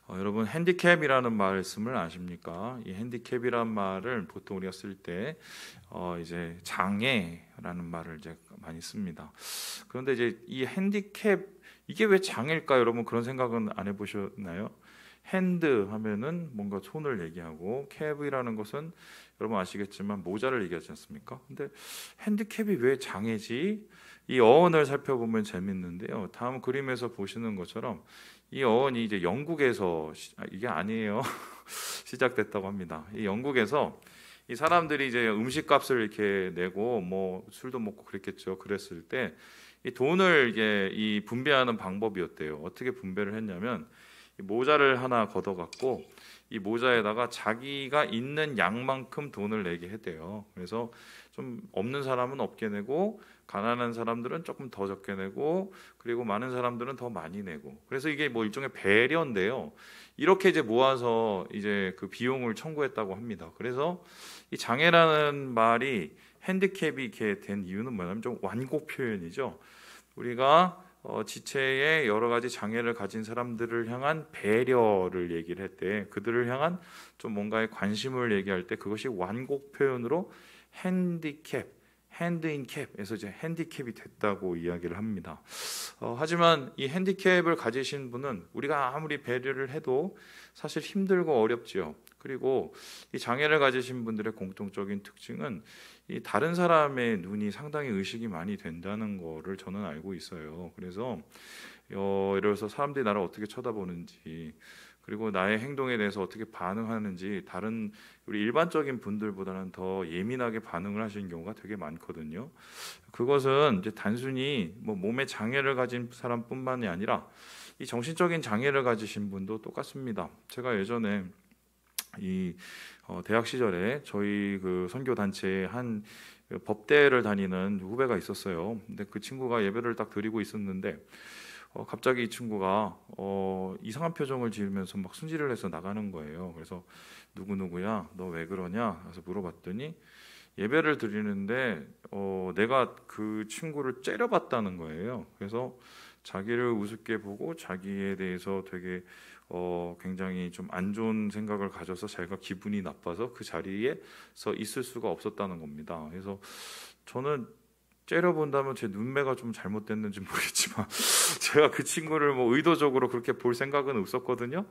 여러분 핸디캡이라는 말씀을 아십니까? 이 핸디캡이라는 말을 보통 우리가 쓸 때 이제 장애라는 말을 이제 많이 씁니다. 그런데 이제 이 핸디캡 이게 왜 장애일까? 여러분 그런 생각은 안 해보셨나요? 핸드 하면은 뭔가 손을 얘기하고 캡이라는 것은 여러분 아시겠지만 모자를 얘기하지 않습니까? 근데 핸디캡이 왜 장애지? 이 어원을 살펴보면 재밌는데요. 다음 그림에서 보시는 것처럼 이 어원이 이제 영국에서 이게 아니에요. 시작됐다고 합니다. 이 영국에서 이 사람들이 이제 음식값을 이렇게 내고 뭐 술도 먹고 그랬겠죠. 그랬을 때 이 돈을 이게 이 분배하는 방법이었대요. 어떻게 분배를 했냐면 이 모자를 하나 걷어갖고 이 모자에다가 자기가 있는 양만큼 돈을 내게 했대요. 그래서 좀 없는 사람은 없게 내고 가난한 사람들은 조금 더 적게 내고 그리고 많은 사람들은 더 많이 내고 그래서 이게 뭐 일종의 배려인데요. 이렇게 이제 모아서 이제 그 비용을 청구했다고 합니다. 그래서 이 장애라는 말이 핸디캡이 이렇게 된 이유는 뭐냐면 좀 완곡 표현이죠. 우리가 지체에 여러 가지 장애를 가진 사람들을 향한 배려를 얘기를 했대. 그들을 향한 좀 뭔가의 관심을 얘기할 때 그것이 완곡 표현으로 핸디캡, 핸드인캡에서 이제 핸디캡이 됐다고 이야기를 합니다. 하지만 이 핸디캡을 가지신 분은 우리가 아무리 배려를 해도 사실 힘들고 어렵지요. 그리고 이 장애를 가지신 분들의 공통적인 특징은 이 다른 사람의 눈이 상당히 의식이 많이 된다는 거를 저는 알고 있어요. 그래서 예를 들어서 사람들이 나를 어떻게 쳐다보는지 그리고 나의 행동에 대해서 어떻게 반응하는지 다른 우리 일반적인 분들보다는 더 예민하게 반응을 하시는 경우가 되게 많거든요. 그것은 이제 단순히 뭐 몸에 장애를 가진 사람뿐만이 아니라 이 정신적인 장애를 가지신 분도 똑같습니다. 제가 예전에 이 대학 시절에 저희 그 선교 단체에 한 법대를 다니는 후배가 있었어요. 근데 그 친구가 예배를 딱 드리고 있었는데 갑자기 이 친구가 이상한 표정을 지으면서 막 승질을 해서 나가는 거예요. 그래서 누구누구야, 너 왜 그러냐? 그래서 물어봤더니 예배를 드리는데 내가 그 친구를 째려봤다는 거예요. 그래서 자기를 우습게 보고 자기에 대해서 되게 굉장히 좀 안 좋은 생각을 가져서 자기가 기분이 나빠서 그 자리에서 있을 수가 없었다는 겁니다. 그래서 저는 째려본다면 제 눈매가 좀 잘못됐는지 모르겠지만 제가 그 친구를 뭐 의도적으로 그렇게 볼 생각은 없었거든요.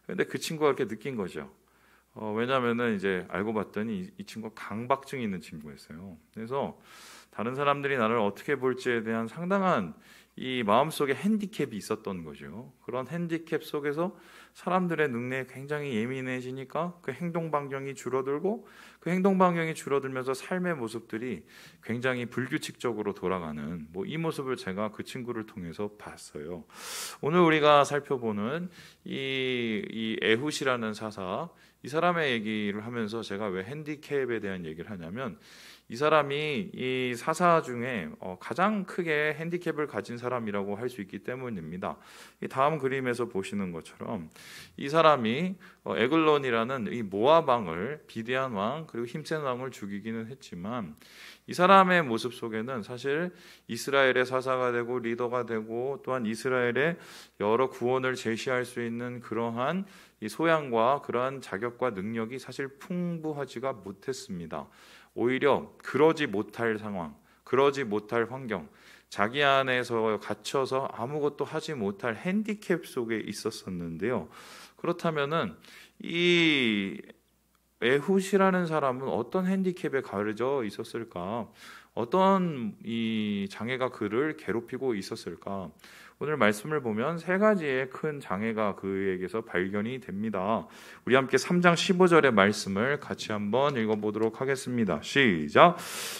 근데 그 친구가 이렇게 느낀 거죠. 왜냐하면은 이제 알고 봤더니 이 친구가 강박증이 있는 친구였어요. 그래서 다른 사람들이 나를 어떻게 볼지에 대한 상당한 이 마음속에 핸디캡이 있었던 거죠. 그런 핸디캡 속에서 사람들의 눈에 굉장히 예민해지니까 그 행동 반경이 줄어들고 그 행동 반경이 줄어들면서 삶의 모습들이 굉장히 불규칙적으로 돌아가는 뭐 이 모습을 제가 그 친구를 통해서 봤어요. 오늘 우리가 살펴보는 이 에훗이라는 사사 이 사람의 얘기를 하면서 제가 왜 핸디캡에 대한 얘기를 하냐면 이 사람이 이 사사 중에 가장 크게 핸디캡을 가진 사람이라고 할 수 있기 때문입니다. 이 다음 그림에서 보시는 것처럼 이 사람이 에글론이라는 이 모압 왕을 비대한 왕 그리고 힘센 왕을 죽이기는 했지만 이 사람의 모습 속에는 사실 이스라엘의 사사가 되고 리더가 되고 또한 이스라엘의 여러 구원을 제시할 수 있는 그러한 이 소양과 그러한 자격과 능력이 사실 풍부하지가 못했습니다. 오히려 그러지 못할 상황, 그러지 못할 환경, 자기 안에서 갇혀서 아무것도 하지 못할 핸디캡 속에 있었었는데요. 그렇다면은 이 에훗이라는 사람은 어떤 핸디캡에 가려져 있었을까? 어떤 이 장애가 그를 괴롭히고 있었을까? 오늘 말씀을 보면 세 가지의 큰 장애가 그에게서 발견이 됩니다. 우리 함께 3장 15절의 말씀을 같이 한번 읽어보도록 하겠습니다. 시작.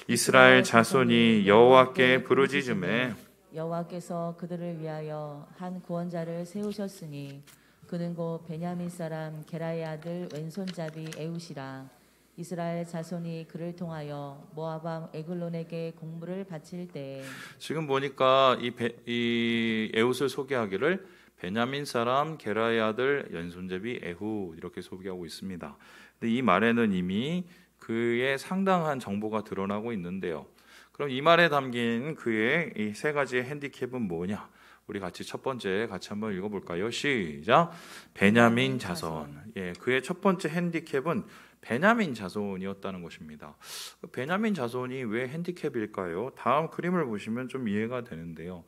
이스라엘 자손이 여호와께 부르짖음에 여호와께서 그들을 위하여 한 구원자를 세우셨으니 그는 곧 베냐민 사람 게라의 아들 왼손잡이 에훗이라. 이스라엘 자손이 그를 통하여 모압 왕 에글론에게 공물을 바칠 때에 지금 보니까 이 에훗을 소개하기를 베냐민 사람 게라의 아들 왼손잡이 에훗 이렇게 소개하고 있습니다. 근데 이 말에는 이미 그의 상당한 정보가 드러나고 있는데요. 그럼 이 말에 담긴 그의 이 세 가지의 핸디캡은 뭐냐? 우리 같이 첫 번째 같이 한번 읽어볼까요? 시작. 베냐민 자손. 예, 그의 첫 번째 핸디캡은 베냐민 자손이었다는 것입니다. 베냐민 자손이 왜 핸디캡일까요? 다음 그림을 보시면 좀 이해가 되는데요.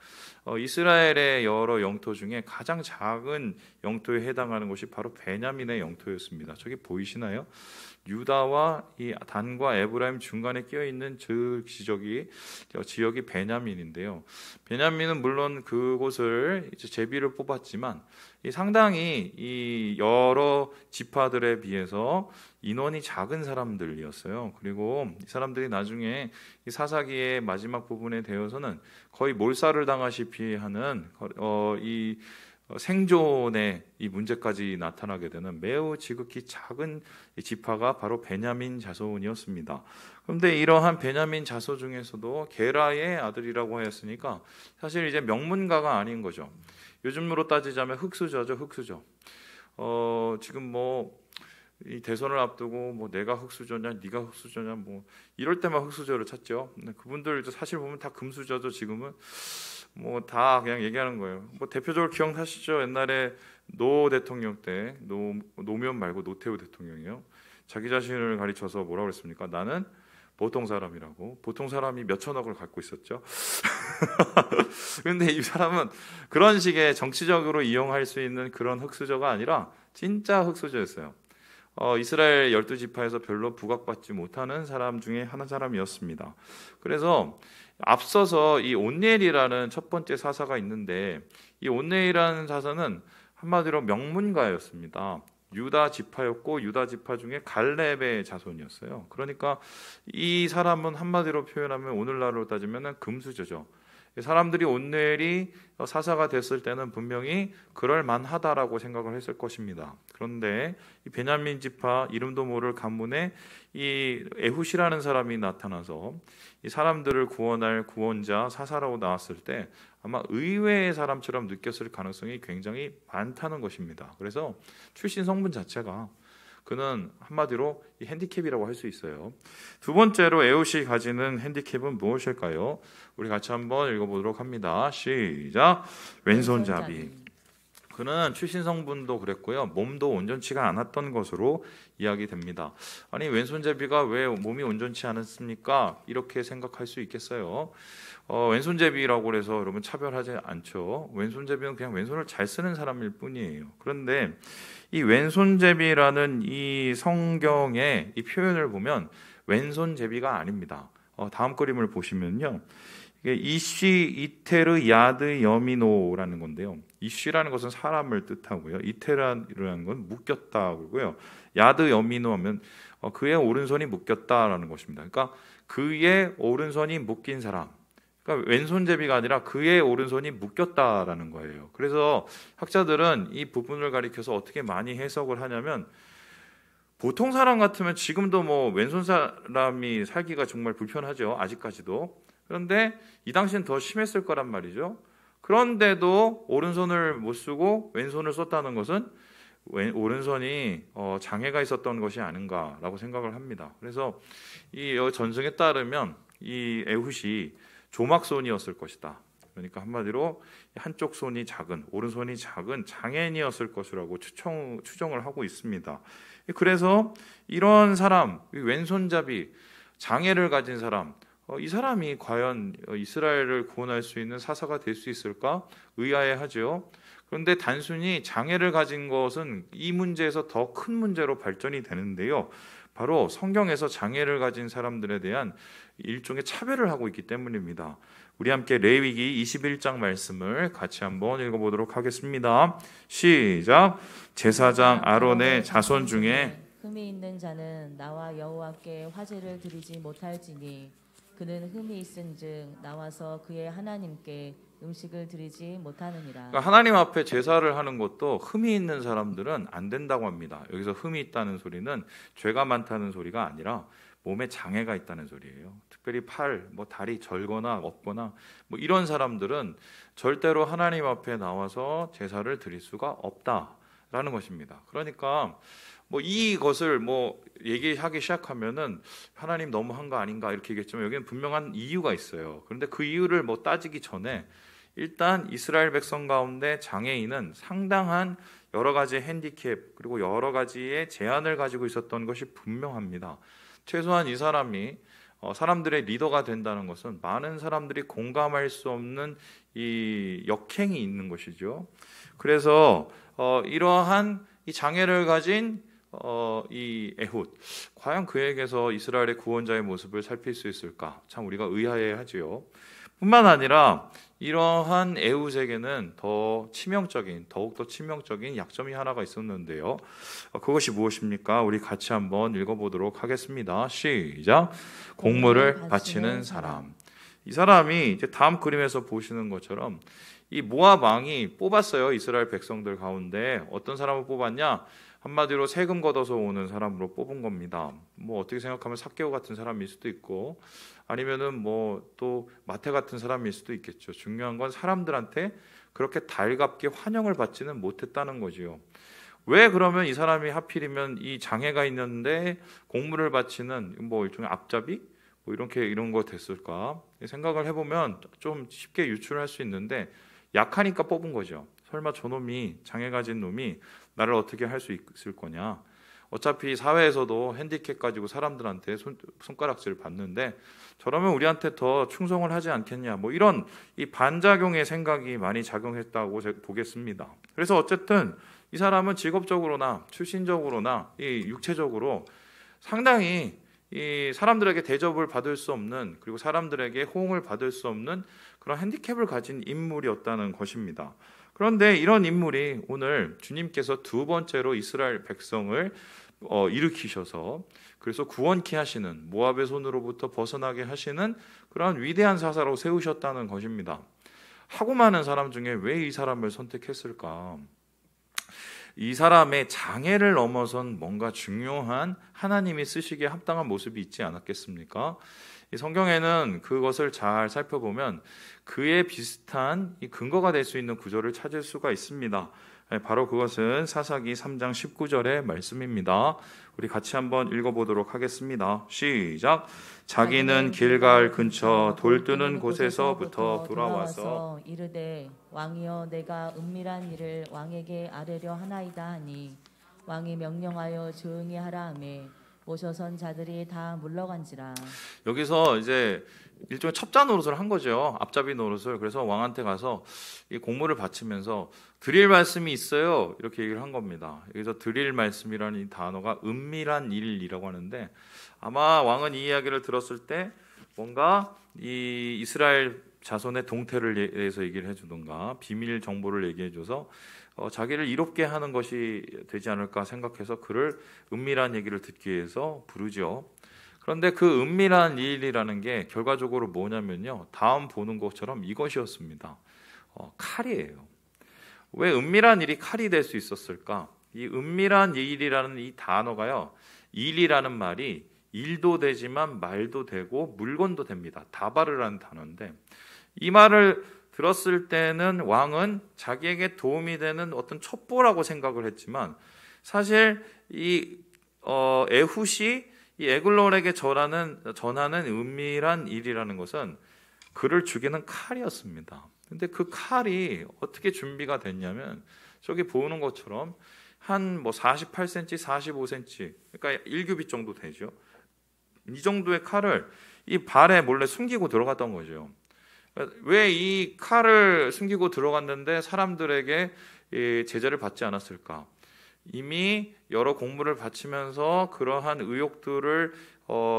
이스라엘의 여러 영토 중에 가장 작은 영토에 해당하는 것이 바로 베냐민의 영토였습니다. 저기 보이시나요? 유다와 이 단과 에브라임 중간에 끼어 있는 지역이 베냐민인데요. 베냐민은 물론 그곳을 이제 제비를 뽑았지만 상당히 이 여러 지파들에 비해서 인원이 작은 사람들이었어요. 그리고 이 사람들이 나중에 이 사사기의 마지막 부분에 되어서는 거의 몰살을 당하시피 하는 이 생존의 이 문제까지 나타나게 되는 매우 지극히 작은 지파가 바로 베냐민 자손이었습니다. 그런데 이러한 베냐민 자손 중에서도 게라의 아들이라고 하였으니까 사실 이제 명문가가 아닌 거죠. 요즘으로 따지자면 흑수저죠, 흑수저. 지금 뭐 이 대선을 앞두고 뭐 내가 흑수저냐, 네가 흑수저냐, 뭐 이럴 때만 흑수저를 찾죠. 그분들도 사실 보면 다 금수저죠. 지금은 뭐 다 그냥 얘기하는 거예요. 뭐 대표적으로 기억나시죠? 옛날에 노 대통령 때 노무현 말고 노태우 대통령이요. 자기 자신을 가리쳐서 뭐라고 그랬습니까? 나는 보통 사람이라고. 보통 사람이 몇 천억을 갖고 있었죠. 그런데 이 사람은 그런 식의 정치적으로 이용할 수 있는 그런 흑수저가 아니라 진짜 흑수저였어요. 이스라엘 12지파에서 별로 부각받지 못하는 사람 중에 한 사람이었습니다. 그래서 앞서서 이 온니엘이라는 첫 번째 사사가 있는데 이 온니엘이라는 사사는 한마디로 명문가였습니다. 유다 지파였고 유다 지파 중에 갈렙의 자손이었어요. 그러니까 이 사람은 한마디로 표현하면 오늘날로 따지면 금수저죠. 사람들이 온니엘이 사사가 됐을 때는 분명히 그럴 만하다라고 생각을 했을 것입니다. 그런데 이 베냐민 지파 이름도 모를 가문에 이 에훗이라는 사람이 나타나서 이 사람들을 구원할 구원자 사사라고 나왔을 때 아마 의외의 사람처럼 느꼈을 가능성이 굉장히 많다는 것입니다. 그래서 출신 성분 자체가 그는 한마디로 이 핸디캡이라고 할 수 있어요. 두 번째로 에훗이 가지는 핸디캡은 무엇일까요? 우리 같이 한번 읽어보도록 합니다. 시작. 왼손잡이. 그는 출신 성분도 그랬고요. 몸도 온전치가 않았던 것으로 이야기됩니다. 아니 왼손잡이가 왜 몸이 온전치 않았습니까? 이렇게 생각할 수 있겠어요. 왼손잡이라고 해서 여러분 차별하지 않죠. 왼손잡이는 그냥 왼손을 잘 쓰는 사람일 뿐이에요. 그런데 이 왼손잡이라는 이 성경의 이 표현을 보면 왼손잡이가 아닙니다. 다음 그림을 보시면요. 이게 이쉬 이테르 야드 여미노라는 건데요. 이쉬라는 것은 사람을 뜻하고요. 이테르라는 건 묶였다 그러고요. 야드 여미노 하면 그의 오른손이 묶였다라는 것입니다. 그러니까 그의 오른손이 묶인 사람. 그러니까 왼손잡이가 아니라 그의 오른손이 묶였다라는 거예요. 그래서 학자들은 이 부분을 가리켜서 어떻게 많이 해석을 하냐면 보통 사람 같으면 지금도 뭐 왼손 사람이 살기가 정말 불편하죠. 아직까지도. 그런데 이 당시엔 더 심했을 거란 말이죠. 그런데도 오른손을 못 쓰고 왼손을 썼다는 것은 오른손이 장애가 있었던 것이 아닌가라고 생각을 합니다. 그래서 이 전승에 따르면 이 에훗이 조막손이었을 것이다. 그러니까 한마디로 한쪽 손이 작은, 오른손이 작은 장애인이었을 것이라고 추정을 하고 있습니다. 그래서 이런 사람, 왼손잡이, 장애를 가진 사람, 이 사람이 과연 이스라엘을 구원할 수 있는 사사가 될 수 있을까? 의아해하죠. 그런데 단순히 장애를 가진 것은 이 문제에서 더 큰 문제로 발전이 되는데요. 바로 성경에서 장애를 가진 사람들에 대한 일종의 차별을 하고 있기 때문입니다. 우리 함께 레위기 21장 말씀을 같이 한번 읽어보도록 하겠습니다. 시작. 제사장 아론의 자손 중에 흠이 있는 자는 나와 여호와께 화제를 드리지 못할지니 그는 흠이 있은즉 나와서 그의 하나님께 음식을 드리지 못하느니라. 그러니까 하나님 앞에 제사를 하는 것도 흠이 있는 사람들은 안 된다고 합니다. 여기서 흠이 있다는 소리는 죄가 많다는 소리가 아니라 몸에 장애가 있다는 소리예요. 특별히 팔, 다리 절거나 없거나 이런 사람들은 절대로 하나님 앞에 나와서 제사를 드릴 수가 없다라는 것입니다. 그러니까 이것을 얘기하기 시작하면은 하나님 너무한 거 아닌가 이렇게 얘기했지만 여기는 분명한 이유가 있어요. 그런데 그 이유를 따지기 전에 일단 이스라엘 백성 가운데 장애인은 상당한 여러 가지 핸디캡 그리고 여러 가지의 제한을 가지고 있었던 것이 분명합니다. 최소한 이 사람이 사람들의 리더가 된다는 것은 많은 사람들이 공감할 수 없는 이 역행이 있는 것이죠. 그래서 이러한 이 장애를 가진 이 에훗, 과연 그에게서 이스라엘의 구원자의 모습을 살필 수 있을까? 참 우리가 의아해하지요. 뿐만 아니라 이러한 에훗에게는 더욱더 치명적인 약점이 하나가 있었는데요. 그것이 무엇입니까? 우리 같이 한번 읽어보도록 하겠습니다. 시작. 공물을 바치는 사람. 이 사람이 이제 다음 그림에서 보시는 것처럼 이 모압 왕이 뽑았어요. 이스라엘 백성들 가운데 어떤 사람을 뽑았냐? 한마디로 세금 걷어서 오는 사람으로 뽑은 겁니다. 뭐 어떻게 생각하면 삭개오 같은 사람일 수도 있고 아니면은 뭐 또 마태 같은 사람일 수도 있겠죠. 중요한 건 사람들한테 그렇게 달갑게 환영을 받지는 못했다는 거지요. 왜 그러면 이 사람이 하필이면 이 장애가 있는데 공물을 바치는 뭐 일종의 앞잡이 뭐 이런 거 됐을까 생각을 해보면 좀 쉽게 유출할 수 있는데 약하니까 뽑은 거죠. 설마 저놈이 장애 가진 놈이 나를 어떻게 할 수 있을 거냐. 어차피 사회에서도 핸디캡 가지고 사람들한테 손가락질 받는데 저러면 우리한테 더 충성을 하지 않겠냐. 뭐 이런 이 반작용의 생각이 많이 작용했다고 보겠습니다. 그래서 어쨌든 이 사람은 직업적으로나 출신적으로나 이 육체적으로 상당히 이 사람들에게 대접을 받을 수 없는 그리고 사람들에게 호응을 받을 수 없는 그런 핸디캡을 가진 인물이었다는 것입니다. 그런데 이런 인물이 오늘 주님께서 두 번째로 이스라엘 백성을 일으키셔서 그래서 구원케 하시는 모압의 손으로부터 벗어나게 하시는 그러한 위대한 사사로 세우셨다는 것입니다. 하고 많은 사람 중에 왜 이 사람을 선택했을까? 이 사람의 장애를 넘어선 뭔가 중요한 하나님이 쓰시기에 합당한 모습이 있지 않았겠습니까? 이 성경에는 그것을 잘 살펴보면 그에 비슷한 이 근거가 될 수 있는 구절을 찾을 수가 있습니다. 바로 그것은 사사기 3장 19절의 말씀입니다. 우리 같이 한번 읽어보도록 하겠습니다. 시작. 자기는 길갈 근처 돌 뜨는 곳에서부터 돌아와서 이르되 왕이여 내가 은밀한 일을 왕에게 아뢰려 하나이다 하니 왕이 명령하여 조용히 하라 하매 모셔선 자들이 다 물러간지라. 여기서 이제 일종의 첩자 노릇을 한 거죠. 앞잡이 노릇을. 그래서 왕한테 가서 이 공물을 바치면서 드릴 말씀이 있어요. 이렇게 얘기를 한 겁니다. 여기서 드릴 말씀이라는 이 단어가 은밀한 일이라고 하는데 아마 왕은 이 이야기를 들었을 때 뭔가 이 이스라엘 자손의 동태를 대해서 얘기를 해주던가 비밀 정보를 얘기해줘서 자기를 이롭게 하는 것이 되지 않을까 생각해서 그를 은밀한 얘기를 듣기 위해서 부르죠. 그런데 그 은밀한 일이라는 게 결과적으로 뭐냐면요. 다음 보는 것처럼 이것이었습니다. 칼이에요. 왜 은밀한 일이 칼이 될 수 있었을까? 이 은밀한 일이라는 이 단어가요. 일이라는 말이 일도 되지만 말도 되고 물건도 됩니다. 다바르라는 단어인데 이 말을 들었을 때는 왕은 자기에게 도움이 되는 어떤 첩보라고 생각을 했지만 사실 이 에훗이 이 에글론에게 전하는 은밀한 일이라는 것은 그를 죽이는 칼이었습니다. 근데 그 칼이 어떻게 준비가 됐냐면 저기 보는 것처럼 한 뭐 48cm, 45cm, 그러니까 1규빗 정도 되죠. 이 정도의 칼을 이 발에 몰래 숨기고 들어갔던 거죠. 왜 이 칼을 숨기고 들어갔는데 사람들에게 제재를 받지 않았을까? 이미 여러 공물을 바치면서 그러한 의혹들을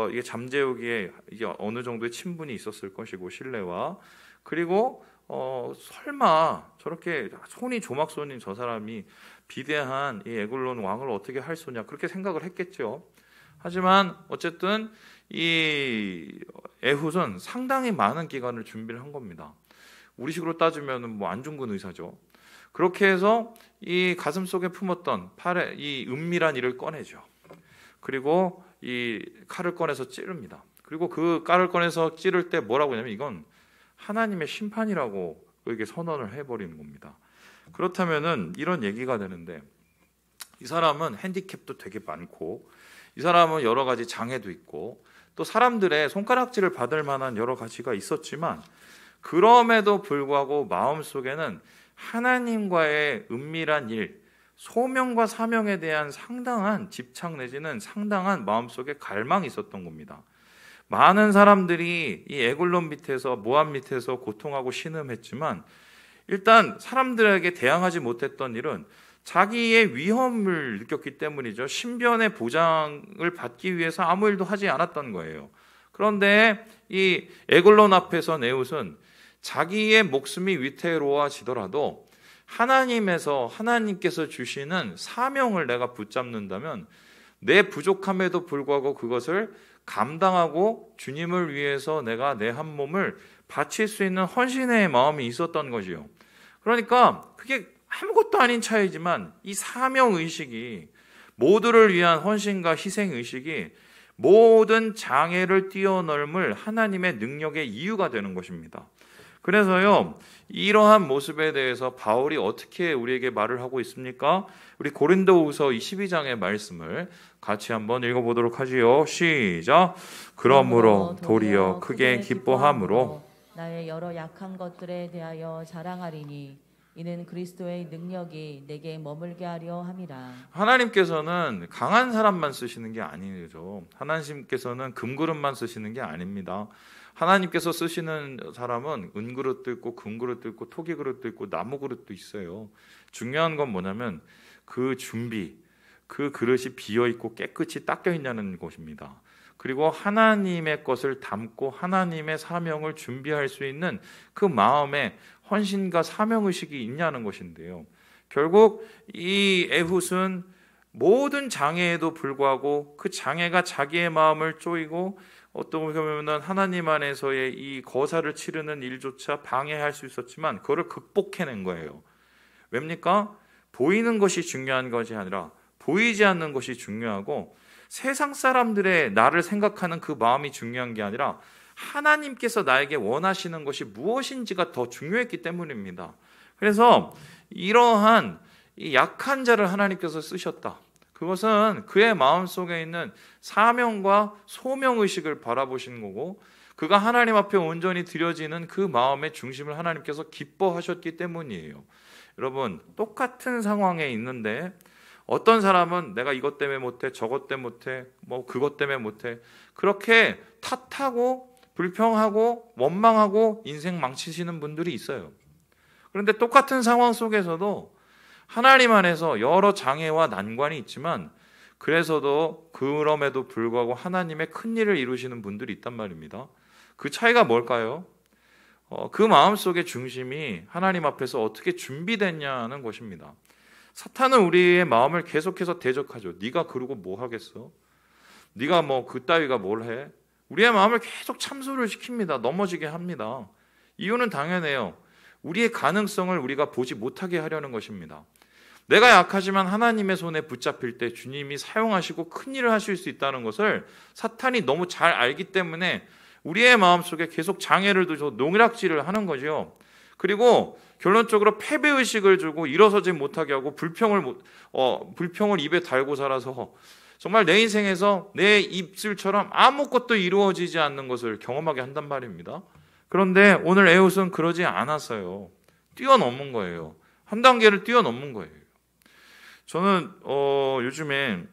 이게 잠재우기에 이게 어느 정도의 친분이 있었을 것이고 신뢰와 그리고 설마 저렇게 손이 조막손인 저 사람이 비대한 이 에글론 왕을 어떻게 할 수냐 그렇게 생각을 했겠죠. 하지만 어쨌든 이 에훗은 상당히 많은 기간을 준비를 한 겁니다. 우리식으로 따지면 뭐 안중근 의사죠. 그렇게 해서 이 가슴 속에 품었던 팔에 이 은밀한 일을 꺼내죠. 그리고 이 칼을 꺼내서 찌릅니다. 그리고 그 칼을 꺼내서 찌를 때 뭐라고 하냐면 이건 하나님의 심판이라고 그에게 선언을 해버리는 겁니다. 그렇다면은 이런 얘기가 되는데 이 사람은 핸디캡도 되게 많고 이 사람은 여러 가지 장애도 있고 또 사람들의 손가락질을 받을 만한 여러 가지가 있었지만 그럼에도 불구하고 마음속에는 하나님과의 은밀한 일, 소명과 사명에 대한 상당한 집착 내지는 상당한 마음속에 갈망이 있었던 겁니다. 많은 사람들이 이 에굴론 밑에서 모압 밑에서 고통하고 신음했지만 일단 사람들에게 대항하지 못했던 일은 자기의 위험을 느꼈기 때문이죠. 신변의 보장을 받기 위해서 아무 일도 하지 않았던 거예요. 그런데 이 에굴론 앞에서 에훗은 자기의 목숨이 위태로워지더라도 하나님께서 주시는 사명을 내가 붙잡는다면 내 부족함에도 불구하고 그것을 감당하고 주님을 위해서 내가 내 한 몸을 바칠 수 있는 헌신의 마음이 있었던 거지요. 그러니까 그게 아무것도 아닌 차이지만 이 사명의식이, 모두를 위한 헌신과 희생의식이 모든 장애를 뛰어넘을 하나님의 능력의 이유가 되는 것입니다. 그래서요, 이러한 모습에 대해서 바울이 어떻게 우리에게 말을 하고 있습니까? 우리 고린도후서 12장의 말씀을 같이 한번 읽어보도록 하지요. 시작. 그러므로 도리어 크게 기뻐함으로 나의 여러 약한 것들에 대하여 자랑하리니 이는 그리스도의 능력이 내게 머물게 하려 함이라. 하나님께서는 강한 사람만 쓰시는 게 아니죠. 하나님께서는 금그릇만 쓰시는 게 아닙니다. 하나님께서 쓰시는 사람은 은그릇도 있고 금그릇도 있고 토기그릇도 있고 나무그릇도 있어요. 중요한 건 뭐냐면 그 준비, 그 그릇이 비어있고 깨끗이 닦여있냐는 것입니다. 그리고 하나님의 것을 담고 하나님의 사명을 준비할 수 있는 그 마음에 헌신과 사명의식이 있냐는 것인데요. 결국 이 에훗은 모든 장애에도 불구하고 그 장애가 자기의 마음을 쪼이고 어떤 경우는 하나님 안에서의 이 거사를 치르는 일조차 방해할 수 있었지만 그거를 극복해낸 거예요. 왜입니까? 보이는 것이 중요한 것이 아니라 보이지 않는 것이 중요하고 세상 사람들의 나를 생각하는 그 마음이 중요한 게 아니라 하나님께서 나에게 원하시는 것이 무엇인지가 더 중요했기 때문입니다. 그래서 이러한 이 약한 자를 하나님께서 쓰셨다. 그것은 그의 마음속에 있는 사명과 소명의식을 바라보시는 거고 그가 하나님 앞에 온전히 드려지는 그 마음의 중심을 하나님께서 기뻐하셨기 때문이에요. 여러분, 똑같은 상황에 있는데 어떤 사람은 내가 이것 때문에 못해, 저것 때문에 못해, 뭐 그것 때문에 못해 그렇게 탓하고 불평하고 원망하고 인생 망치시는 분들이 있어요. 그런데 똑같은 상황 속에서도 하나님 안에서 여러 장애와 난관이 있지만 그래서도 그럼에도 불구하고 하나님의 큰 일을 이루시는 분들이 있단 말입니다. 그 차이가 뭘까요? 그 마음속의 중심이 하나님 앞에서 어떻게 준비됐냐는 것입니다. 사탄은 우리의 마음을 계속해서 대적하죠. 네가 그러고 뭐 하겠어? 네가 뭐 그따위가 뭘 해? 우리의 마음을 계속 참소를 시킵니다. 넘어지게 합니다. 이유는 당연해요. 우리의 가능성을 우리가 보지 못하게 하려는 것입니다. 내가 약하지만 하나님의 손에 붙잡힐 때 주님이 사용하시고 큰 일을 하실 수 있다는 것을 사탄이 너무 잘 알기 때문에 우리의 마음속에 계속 장애를 두고 농락질을 하는 거죠. 그리고 결론적으로 패배의식을 주고 일어서지 못하게 하고 불평을 입에 달고 살아서 정말 내 인생에서 내 입술처럼 아무것도 이루어지지 않는 것을 경험하게 한단 말입니다. 그런데 오늘 에훗은 그러지 않았어요. 뛰어넘은 거예요. 한 단계를 뛰어넘은 거예요. 저는 요즘에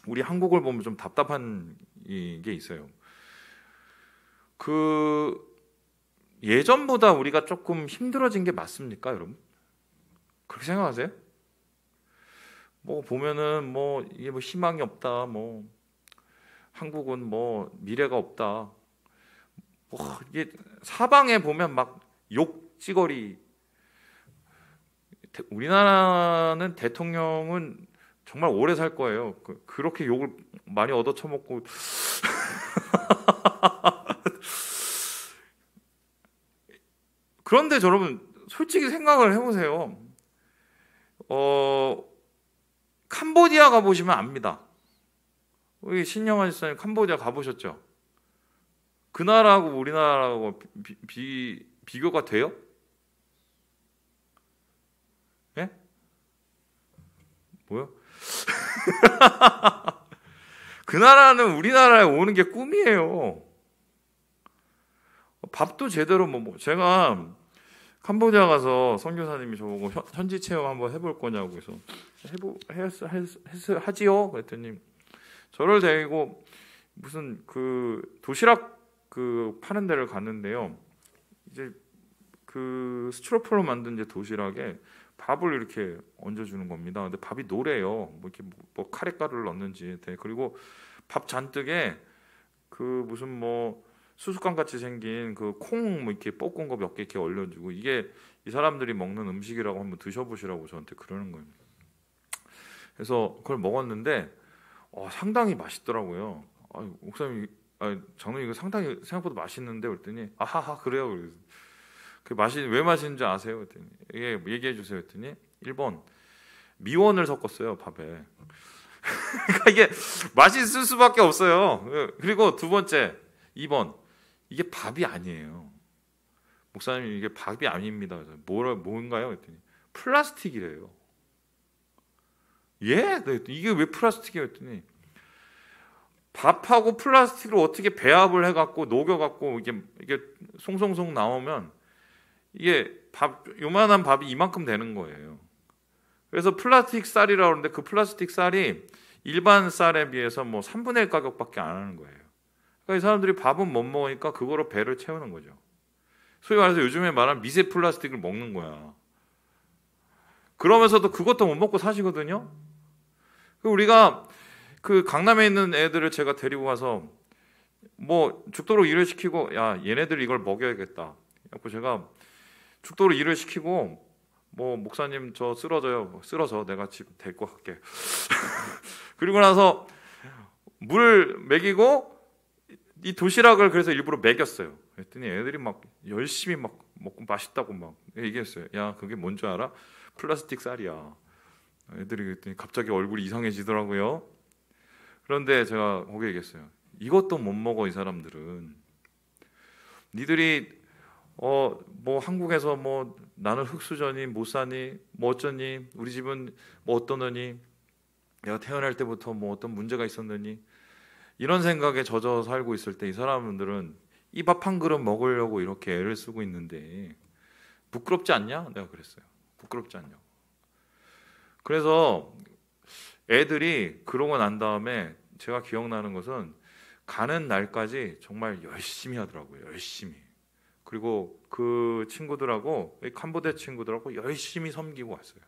우리 한국을 보면 좀 답답한 게 있어요. 예전보다 우리가 조금 힘들어진 게 맞습니까, 여러분? 그렇게 생각하세요? 뭐 보면은 이게 희망이 없다, 한국은 미래가 없다. 이게 사방에 보면 막 욕지거리. 우리나라는 대통령은 정말 오래 살 거예요. 그렇게 욕을 많이 얻어쳐먹고 그런데 여러분 솔직히 생각을 해보세요. 캄보디아 가보시면 압니다. 우리 신영환 집사님 캄보디아 가보셨죠? 그 나라하고 우리나라하고 비교가 돼요? 예? 뭐요? 그 나라는 우리나라에 오는 게 꿈이에요. 밥도 제대로 제가 캄보디아 가서 선교사님이 저보고 현지 체험 한번 해볼 거냐고 해서 하지요? 그랬더니 저를 데리고 무슨 그 도시락 그 파는 데를 갔는데요. 이제 그 스티로폼으로 만든 이제 도시락에 밥을 이렇게 얹어주는 겁니다. 근데 밥이 노래요. 뭐 이렇게 뭐 카레가루를 넣는지. 그리고 밥 잔뜩에 그 무슨 뭐 수수깡 같이 생긴 그 콩 뭐 이렇게 볶은 거 몇 개 이렇게 올려주고, 이게 이 사람들이 먹는 음식이라고 한번 드셔보시라고 저한테 그러는 거예요. 그래서 그걸 먹었는데 상당히 맛있더라고요. 목사님, 장로님 이거 상당히 생각보다 맛있는데 그랬더니 아하하 그래요. 그래서 그 맛이 왜 맛있는지 아세요? 그랬더니 이게 얘기해 주세요. 그랬더니 1번 미원을 섞었어요 밥에. 그러니까 이게 맛있을 수밖에 없어요. 그리고 두 번째 2번 이게 밥이 아니에요. 목사님 이게 밥이 아닙니다. 그래서 뭔가요? 그랬더니 플라스틱이래요. 예? 이게 왜 플라스틱이에요? 그랬더니 밥하고 플라스틱을 어떻게 배합을 해갖고 녹여갖고 이게 송송송 나오면 이게 요만한 밥이 이만큼 되는 거예요. 그래서 플라스틱 쌀이라고 하는데 그 플라스틱 쌀이 일반 쌀에 비해서 뭐 3분의 1 가격밖에 안 하는 거예요. 그러니까 이 사람들이 밥은 못 먹으니까 그거로 배를 채우는 거죠. 소위 말해서 요즘에 말하는 미세 플라스틱을 먹는 거야. 그러면서도 그것도 못 먹고 사시거든요. 우리가 그 강남에 있는 애들을 제가 데리고 가서 뭐 죽도록 일을 시키고, 야 얘네들 이걸 먹여야겠다. 그래서 제가 죽도록 일을 시키고, 뭐 목사님 저 쓰러져 내가 집 데리고 갈게. 그리고 나서 물을 먹이고 이 도시락을 그래서 일부러 먹였어요. 그랬더니 애들이 막 열심히 막 먹고 맛있다고 막 얘기했어요. 야 그게 뭔 줄 알아? 플라스틱 쌀이야. 애들이 그랬더니 갑자기 얼굴이 이상해지더라고요. 그런데 제가 거기 얘기했어요. 이것도 못 먹어 이 사람들은. 니들이 뭐 한국에서 뭐 나는 흙수저니 못 사니 뭐 어쩌니 우리 집은 뭐 어떠느니 내가 태어날 때부터 뭐 어떤 문제가 있었느니 이런 생각에 젖어 살고 있을 때 이 사람들은 이 밥 한 그릇 먹으려고 이렇게 애를 쓰고 있는데 부끄럽지 않냐? 내가 그랬어요. 부끄럽지 않냐고. 그래서 애들이 그러고 난 다음에 제가 기억나는 것은 가는 날까지 정말 열심히 하더라고요. 열심히. 그리고 그 친구들하고 캄보디아 친구들하고 열심히 섬기고 왔어요.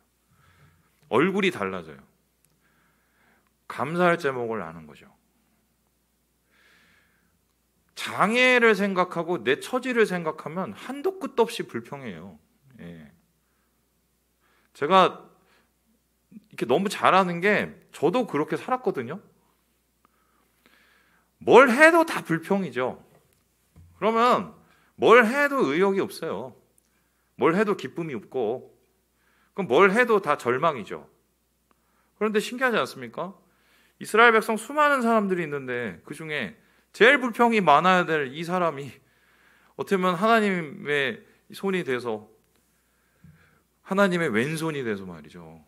얼굴이 달라져요. 감사할 제목을 아는 거죠. 장애를 생각하고 내 처지를 생각하면 한도 끝도 없이 불평해요. 예. 제가 이렇게 너무 잘하는 게 저도 그렇게 살았거든요. 뭘 해도 다 불평이죠. 그러면 뭘 해도 의욕이 없어요. 뭘 해도 기쁨이 없고, 그럼 뭘 해도 다 절망이죠. 그런데 신기하지 않습니까? 이스라엘 백성 수많은 사람들이 있는데 그 중에 제일 불평이 많아야 될 이 사람이 어떻게 보면 하나님의 손이 돼서, 하나님의 왼손이 돼서 말이죠,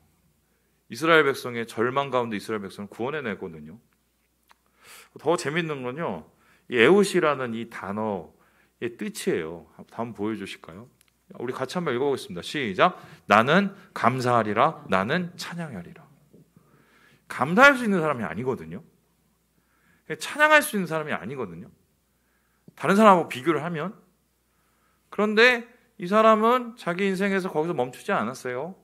이스라엘 백성의 절망 가운데 이스라엘 백성을 구원해내거든요. 더 재밌는 건요, 이 에웃이라는 이 단어의 뜻이에요. 다음 보여주실까요? 우리 같이 한번 읽어보겠습니다. 시작. 나는 감사하리라, 나는 찬양하리라. 감사할 수 있는 사람이 아니거든요. 찬양할 수 있는 사람이 아니거든요. 다른 사람하고 비교를 하면. 그런데 이 사람은 자기 인생에서 거기서 멈추지 않았어요.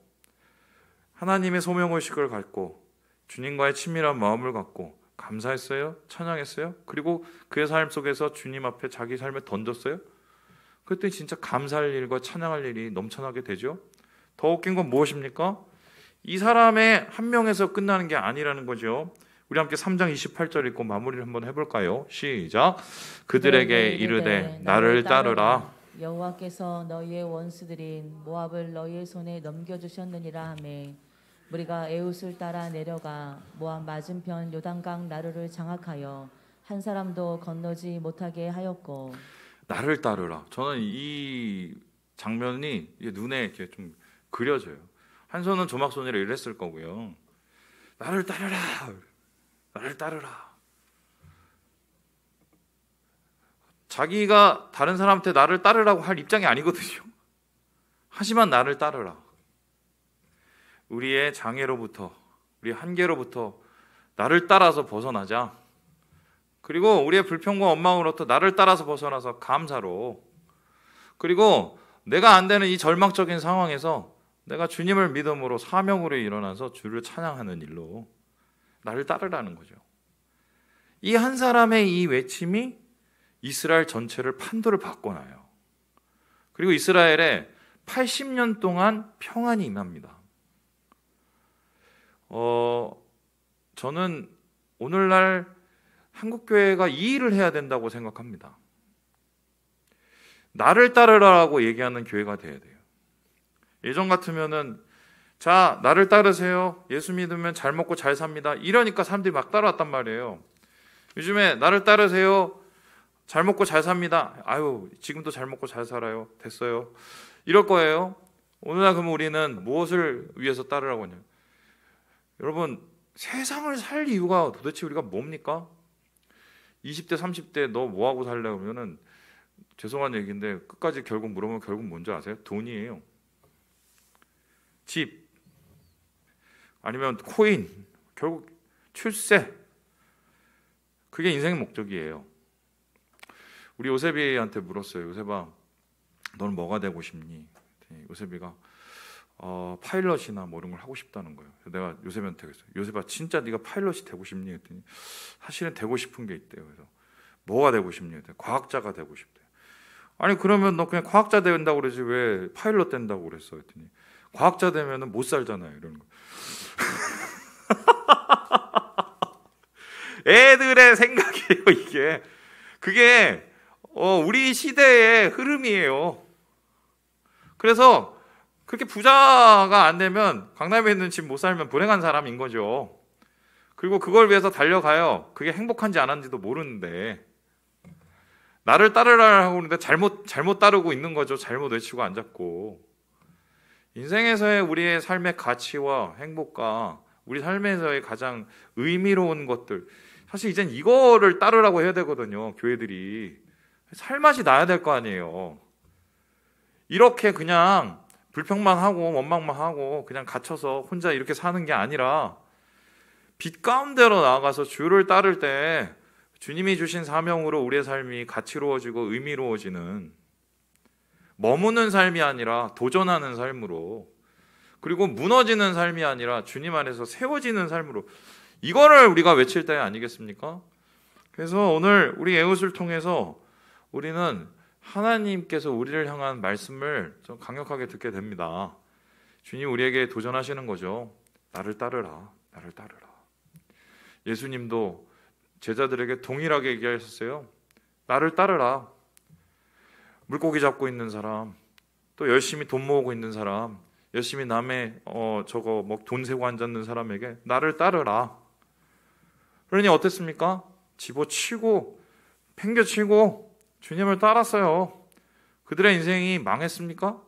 하나님의 소명의식을 갖고 주님과의 친밀한 마음을 갖고 감사했어요. 찬양했어요. 그리고 그의 삶 속에서 주님 앞에 자기 삶을 던졌어요. 그랬더니 진짜 감사할 일과 찬양할 일이 넘쳐나게 되죠. 더 웃긴 건 무엇입니까? 이 사람의 한 명에서 끝나는 게 아니라는 거죠. 우리 함께 3장 28절 읽고 마무리를 한번 해볼까요? 시작. 그들에게 이르되 나를 따르라. 여호와께서 너희의 원수들인 모압을 너희의 손에 넘겨주셨느니라 하매 우리가 에웃을 따라 내려가 모압 맞은편 요단강 나루를 장악하여 한 사람도 건너지 못하게 하였고. 나를 따르라. 저는 이 장면이 눈에 이렇게 좀 그려져요. 한 손은 조막손이라 이랬을 거고요. 나를 따르라. 나를 따르라. 자기가 다른 사람한테 나를 따르라고 할 입장이 아니거든요. 하지만 나를 따르라. 우리의 장애로부터, 우리의 한계로부터 나를 따라서 벗어나자. 그리고 우리의 불평과 원망으로부터 나를 따라서 벗어나서 감사로, 그리고 내가 안 되는 이 절망적인 상황에서 내가 주님을 믿음으로 사명으로 일어나서 주를 찬양하는 일로 나를 따르라는 거죠. 이 한 사람의 이 외침이 이스라엘 전체를 판도를 바꿔놔요. 그리고 이스라엘에 80년 동안 평안이 임합니다. 저는 오늘날 한국교회가 이 일을 해야 된다고 생각합니다. 나를 따르라고 얘기하는 교회가 돼야 돼요. 예전 같으면은 자, 나를 따르세요. 예수 믿으면 잘 먹고 잘 삽니다. 이러니까 사람들이 막 따라왔단 말이에요. 요즘에 나를 따르세요. 잘 먹고 잘 삽니다. 아유, 지금도 잘 먹고 잘 살아요. 됐어요. 이럴 거예요. 오늘날 그러면 우리는 무엇을 위해서 따르라고 하냐? 여러분, 세상을 살 이유가 도대체 우리가 뭡니까? 20대, 30대 너 뭐하고 살래? 그러면은 죄송한 얘기인데 끝까지 결국 물어보면 결국 뭔지 아세요? 돈이에요. 집, 아니면 코인, 결국 출세. 그게 인생의 목적이에요. 우리 요셉이한테 물었어요. 요셉아, 너는 뭐가 되고 싶니? 요셉이가 파일럿이나 뭐 이런 걸 하고 싶다는 거예요. 그래서 내가 요셉한테 그랬어요. 요셉아, 진짜 네가 파일럿이 되고 싶니? 했더니 사실은 되고 싶은 게 있대요. 그래서 뭐가 되고 싶니? 했더니 과학자가 되고 싶대요. 아니 그러면 너 그냥 과학자 된다고 그러지 왜 파일럿 된다고 그랬어? 했더니 과학자 되면은 못 살잖아요. 이러는 거. 애들의 생각이에요, 이게. 그게 우리 시대의 흐름이에요. 그래서 그렇게 부자가 안 되면 강남에 있는 집 못 살면 불행한 사람인 거죠. 그리고 그걸 위해서 달려가요. 그게 행복한지 안 한지도 모르는데 나를 따르라 하고 있는데 잘못 따르고 있는 거죠. 잘못 외치고 안 잡고. 인생에서의 우리의 삶의 가치와 행복과 우리 삶에서의 가장 의미로운 것들, 사실 이젠 이거를 따르라고 해야 되거든요. 교회들이 살맛이 나야 될 거 아니에요. 이렇게 그냥 불평만 하고 원망만 하고 그냥 갇혀서 혼자 이렇게 사는 게 아니라 빛 가운데로 나아가서 주를 따를 때 주님이 주신 사명으로 우리의 삶이 가치로워지고 의미로워지는, 머무는 삶이 아니라 도전하는 삶으로, 그리고 무너지는 삶이 아니라 주님 안에서 세워지는 삶으로, 이거를 우리가 외칠 때 아니겠습니까? 그래서 오늘 우리 에웃을 통해서 우리는 하나님께서 우리를 향한 말씀을 좀 강력하게 듣게 됩니다. 주님 우리에게 도전하시는 거죠. 나를 따르라, 나를 따르라. 예수님도 제자들에게 동일하게 얘기하셨어요. 나를 따르라. 물고기 잡고 있는 사람, 또 열심히 돈 모으고 있는 사람, 열심히 남의 돈 세고 앉았는 사람에게 나를 따르라. 그러니 어땠습니까? 집어치고 팽겨치고 주님을 따랐어요. 그들의 인생이 망했습니까?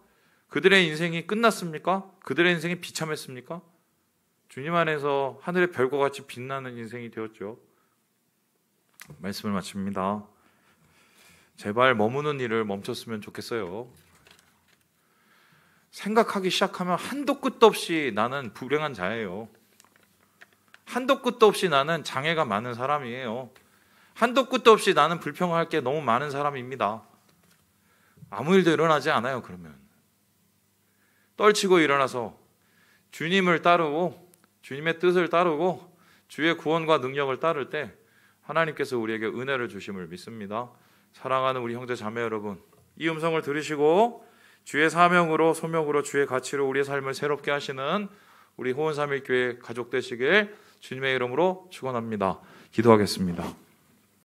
그들의 인생이 끝났습니까? 그들의 인생이 비참했습니까? 주님 안에서 하늘의 별과 같이 빛나는 인생이 되었죠. 말씀을 마칩니다. 제발 머무는 일을 멈췄으면 좋겠어요. 생각하기 시작하면 한도 끝도 없이 나는 불행한 자예요. 한도 끝도 없이 나는 장애가 많은 사람이에요. 한도 끝도 없이 나는 불평할 게 너무 많은 사람입니다. 아무 일도 일어나지 않아요. 그러면 떨치고 일어나서 주님을 따르고 주님의 뜻을 따르고 주의 구원과 능력을 따를 때 하나님께서 우리에게 은혜를 주심을 믿습니다. 사랑하는 우리 형제 자매 여러분, 이 음성을 들으시고 주의 사명으로 소명으로 주의 가치로 우리의 삶을 새롭게 하시는 우리 호원삼일교회 가족 되시길 주님의 이름으로 축원합니다. 기도하겠습니다.